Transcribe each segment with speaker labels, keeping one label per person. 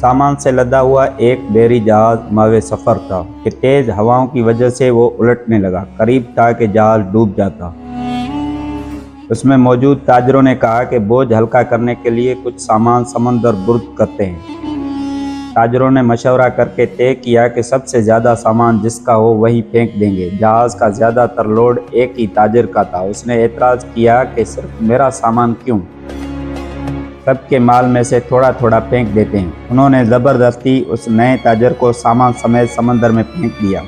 Speaker 1: सामान से लदा हुआ एक बहरी जहाज मावे सफ़र था कि तेज़ हवाओं की वजह से वो उलटने लगा। करीब था कि जहाज डूब जाता। उसमें मौजूद ताजरों ने कहा कि बोझ हल्का करने के लिए कुछ सामान समंदर बुर्द करते हैं। ताजरों ने मशवरा करके तय किया कि सबसे ज़्यादा सामान जिसका हो वही फेंक देंगे। जहाज़ का ज़्यादातर लोड एक ही ताजर का था। उसने एतराज़ किया कि सिर्फ मेरा सामान क्यों, सबके माल में से थोड़ा थोड़ा फेंक देते हैं। उन्होंने ज़बरदस्ती उस नए ताजर को सामान समेत समंदर में फेंक दिया।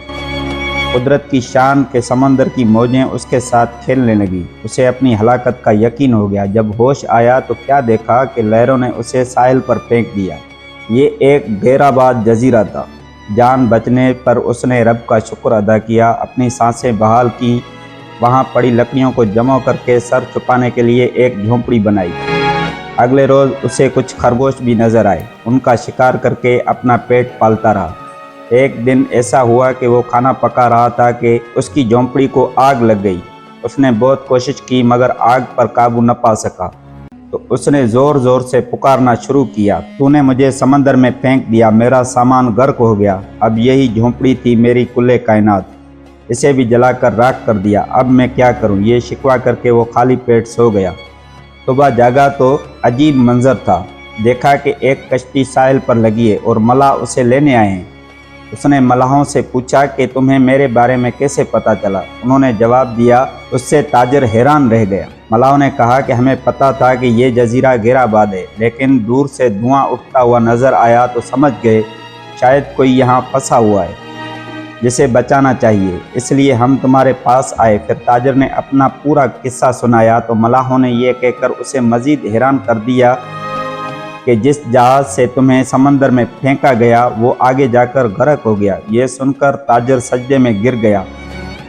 Speaker 1: कुदरत की शान के समंदर की मौजें उसके साथ खेलने लगी। उसे अपनी हलाकत का यकीन हो गया। जब होश आया तो क्या देखा कि लहरों ने उसे साहिल पर फेंक दिया। ये एक गहराबाद जजीरा था। जान बचने पर उसने रब का शुक्र अदा किया, अपनी सांसें बहाल की, वहाँ पड़ी लकड़ियों को जमा करके सर छुपाने के लिए एक झोंपड़ी बनाई। अगले रोज़ उसे कुछ खरगोश भी नज़र आए। उनका शिकार करके अपना पेट पालता रहा। एक दिन ऐसा हुआ कि वो खाना पका रहा था कि उसकी झोंपड़ी को आग लग गई। उसने बहुत कोशिश की मगर आग पर काबू न पा सका तो उसने ज़ोर ज़ोर से पुकारना शुरू किया, तूने मुझे समंदर में फेंक दिया, मेरा सामान गर्क हो गया। अब यही झोंपड़ी थी मेरी कुल्ले कायनात, इसे भी जलाकर राख कर दिया। अब मैं क्या करूं? ये शिकवा करके वो खाली पेट सो गया। सुबह जागा तो अजीब मंजर था। देखा कि एक कश्ती साहिल पर लगी है और मलाह उसे लेने आए हैं। उसने मलाहों से पूछा कि तुम्हें मेरे बारे में कैसे पता चला? उन्होंने जवाब दिया। उससे ताजर हैरान रह गया। मलाहों ने कहा कि हमें पता था कि ये जजीरा गहराबाद है, लेकिन दूर से धुआं उठता हुआ नजर आया तो समझ गए शायद कोई यहाँ फंसा हुआ है जिसे बचाना चाहिए, इसलिए हम तुम्हारे पास आए। फिर ताजर ने अपना पूरा किस्सा सुनाया तो मलाहों ने यह कहकर उसे मजीद हैरान कर दिया कि जिस जहाज से तुम्हें समंदर में फेंका गया वो आगे जाकर गर्क हो गया। ये सुनकर ताजर सजदे में गिर गया,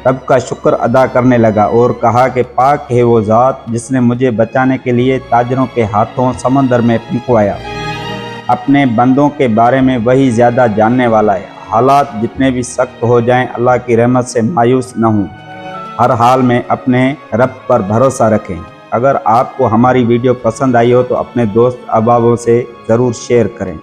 Speaker 1: रब का शुक्र अदा करने लगा और कहा कि पाक है वो ज़ात जिसने मुझे बचाने के लिए ताजरों के हाथों समंदर में फेंकवाया। अपने बंदों के बारे में वही ज़्यादा जानने वाला है। हालात जितने भी सख्त हो जाएं, अल्लाह की रहमत से मायूस न हों। हर हाल में अपने रब पर भरोसा रखें। अगर आपको हमारी वीडियो पसंद आई हो तो अपने दोस्त अहबाबों से ज़रूर शेयर करें।